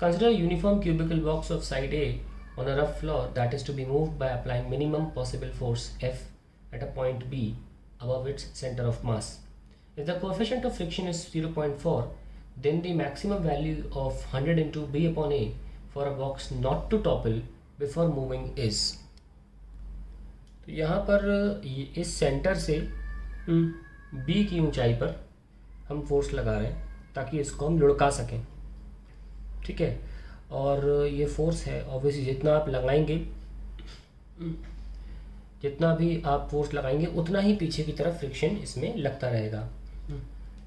Consider a uniform cubical box of side A on a rough floor that is to be moved by applying minimum possible force F at a point B above its center of mass. If the coefficient of friction is 0.4, then the maximum value of 100 into B upon A for a box not to topple before moving is. तो यहाँ पर इस centre से B की ऊंचाई पर हम force लगा रहे हैं ताकि इसको हम लुढ़का सकें, ठीक है। और ये फोर्स है ऑब्वियसली जितना आप लगाएंगे, जितना भी आप फोर्स लगाएंगे उतना ही पीछे की तरफ फ्रिक्शन इसमें लगता रहेगा।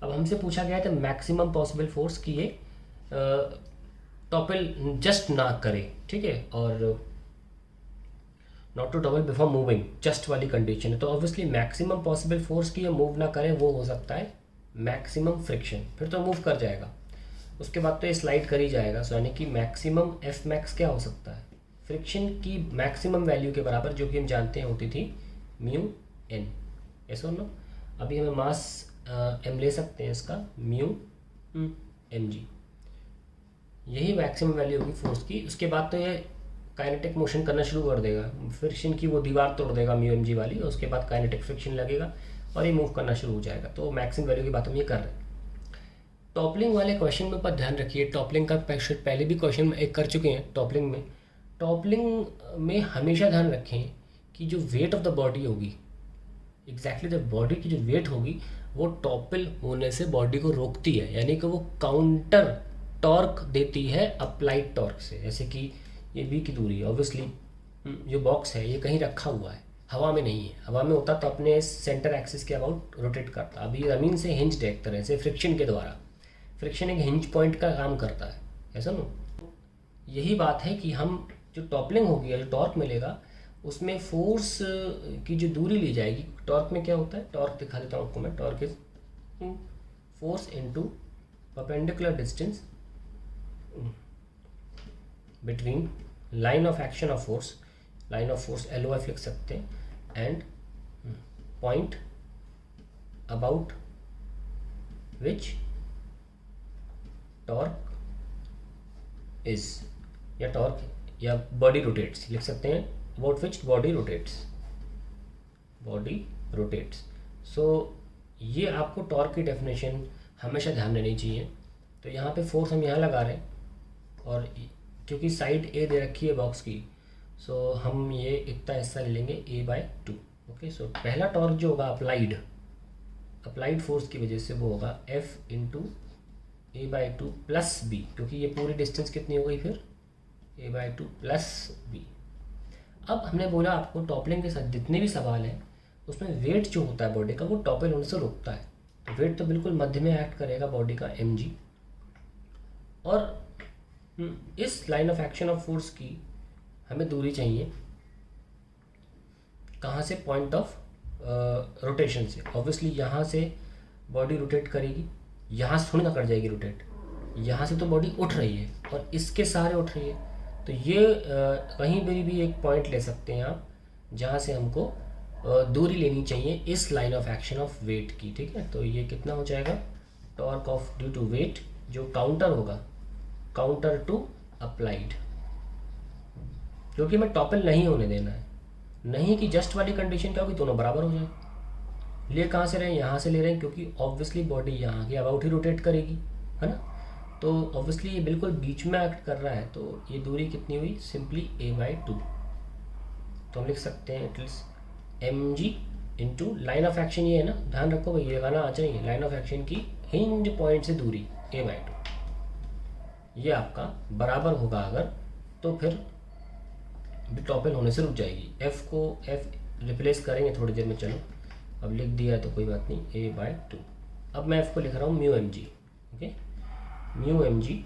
अब हमसे पूछा गया है मैक्सिमम पॉसिबल फोर्स कि ये टॉपल जस्ट ना करे, ठीक है, और not to topple before moving just वाली कंडीशन है। तो ऑब्वियसली मैक्सिमम पॉसिबल फोर्स की ये मूव ना करे वो हो सकता है मैक्सिमम फ्रिक्शन, फिर तो मूव कर जाएगा। उसके बाद तो ये स्लाइड कर ही जाएगा, सो यानी कि मैक्सिमम एफ मैक्स क्या हो सकता है, फ्रिक्शन की मैक्सिमम वैल्यू के बराबर, जो कि हम जानते हैं होती थी म्यू एन, ऐसा नो। अभी हमें मास एम ले सकते हैं इसका म्यू एम जी, यही मैक्सिमम वैल्यू होगी फोर्स की। उसके बाद तो ये काइनेटिक मोशन करना शुरू कर देगा, फ्रिक्शन की वो दीवार तोड़ देगा म्यू एम जी वाली, और उसके बाद काइनेटिक फ्रिक्शन लगेगा और ये मूव करना शुरू हो जाएगा। तो मैक्सिमम वैल्यू की बात हम ये कर रहे हैं। टॉपलिंग वाले क्वेश्चन में पर ध्यान रखिए, टॉपलिंग का पहले भी क्वेश्चन एक कर चुके हैं। टॉपलिंग में हमेशा ध्यान रखें कि जो वेट ऑफ द बॉडी होगी, एग्जैक्टली द बॉडी की जो वेट होगी वो टॉपल होने से बॉडी को रोकती है, यानी कि वो काउंटर टॉर्क देती है अप्लाइड टॉर्क से। जैसे कि ये बी की दूरी है, ऑब्वियसली जो बॉक्स है ये कहीं रखा हुआ है, हवा में नहीं है। हवा में होता तो अपने सेंटर एक्सिस के अबाउट रोटेट करता। अभी ज़मीन से हिंज है एक तरह से फ्रिक्शन के द्वारा, फ्रिक्शन एक हिंज पॉइंट का काम करता है, ऐसा नो। यही बात है कि हम जो टॉपलिंग होगी या जो टॉर्क मिलेगा उसमें फोर्स की जो दूरी ली जाएगी, टॉर्क में क्या होता है, टॉर्क दिखा देता हूँ आपको मैं। Torque is force into perpendicular distance between line of action of force, line of force L O F लिख सकते हैं, and point about which torque is, या टॉर्क या बॉडी रोटेट्स लिख सकते हैं, about which body rotates. So ये आपको टॉर्क की डेफिनेशन हमेशा ध्यान देनी चाहिए। तो यहाँ पे फोर्स हम यहाँ लगा रहे हैं, और क्योंकि साइड ए दे रखी है बॉक्स की, सो हम ये इतना हिस्सा ले लेंगे A/2। ओके, सो पहला टॉर्क जो होगा अप्लाइड फोर्स की वजह से वो होगा F into A/2 plus B, क्योंकि ये पूरी डिस्टेंस कितनी हो गई फिर A/2 प्लस बी। अब हमने बोला आपको टॉपलिंग के साथ जितने भी सवाल हैं उसमें वेट जो होता है बॉडी का वो टॉपल होने से रोकता है। तो वेट तो बिल्कुल मध्य में एक्ट करेगा बॉडी का mg, और इस line of action of force की हमें दूरी चाहिए कहाँ से, पॉइंट ऑफ रोटेशन से। ऑब्वियसली यहाँ से बॉडी रोटेट करेगी, यहाँ से थोड़ी ना कर जाएगी रोटेट, यहाँ से तो बॉडी उठ रही है और इसके सहारे उठ रही है। तो ये कहीं भी एक पॉइंट ले सकते हैं आप जहाँ से हमको दूरी लेनी चाहिए इस line of action of weight की, ठीक है। तो ये कितना हो जाएगा, torque of due to weight जो काउंटर होगा, काउंटर टू अप्लाइड, क्योंकि मैं टॉपल नहीं होने देना है, नहीं कि जस्ट वाली कंडीशन क्या होगी, दोनों बराबर हो जाए। ले कहाँ से रहे हैं, यहाँ से ले रहे हैं, क्योंकि ऑब्वियसली बॉडी यहाँ के अबाउट ही रोटेट करेगी, है ना। तो ऑब्वियसली ये बिल्कुल बीच में एक्ट कर रहा है, तो ये दूरी कितनी हुई, सिंपली A/2। तो हम लिख सकते हैं it is mg into line of action, ये है ना, ध्यान रखो भाई ये गाना आ चाहिए, लाइन ऑफ एक्शन की हिंज पॉइंट से दूरी A/2, ये आपका बराबर होगा अगर, तो फिर टॉपल होने से रुक जाएगी। f को f रिप्लेस करेंगे थोड़ी देर में, चलो अब लिख दिया तो कोई बात नहीं, A/2। अब मैं f को लिख रहा हूँ mu mg, okay, mu mg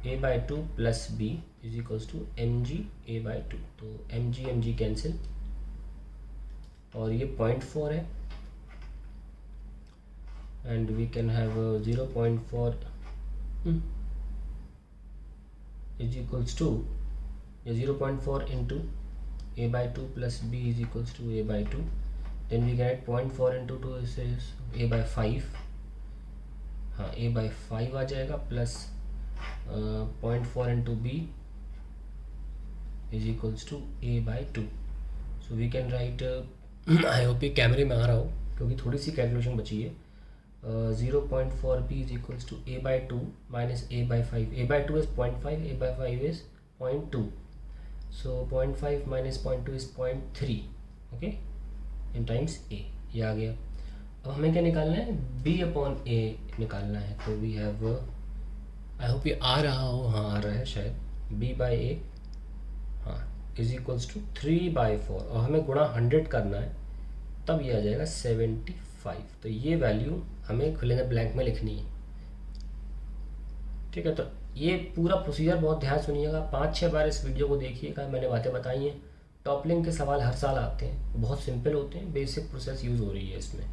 A/2 plus b is equals to mg A/2। तो mg कैंसिल, और ये 0.4 है, and we can have 0.4 is equals to 0.4 into A/2 plus b is equals to A/2, then we get 0.4 into 2 is A/5, हाँ A/5 आ जाएगा, plus 0.4 into b is equals to a by 2. So we can write I hope ये कैमरे में आ रहा हो क्योंकि थोड़ी सी calculation बची है. 0.4b is equals to a by 2 minus a by 5. a by 2 is 0.5, a by 5 is 0.2. So 0.5 minus 0.2 is 0.3. Okay, in times a. ये आ गया. अब हमें क्या निकालना है? b अपॉन a निकालना है. तो वी हैव, आई होप ये आ रहा हो, हाँ आ रहा है शायद. b बाई a, हाँ, इज इक्वल्स टू 3/4 और हमें गुणा 100 करना है, तब ये आ जाएगा 75. तो ये वैल्यू हमें खुले में ब्लैंक में लिखनी है. ठीक है, तो ये पूरा प्रोसीजर बहुत ध्यान सुनिएगा, 5-6 बार इस वीडियो को देखिएगा. मैंने बातें बताई हैं. टॉपलिंग के सवाल हर साल आते हैं, बहुत सिंपल होते हैं, बेसिक प्रोसेस यूज़ हो रही है इसमें.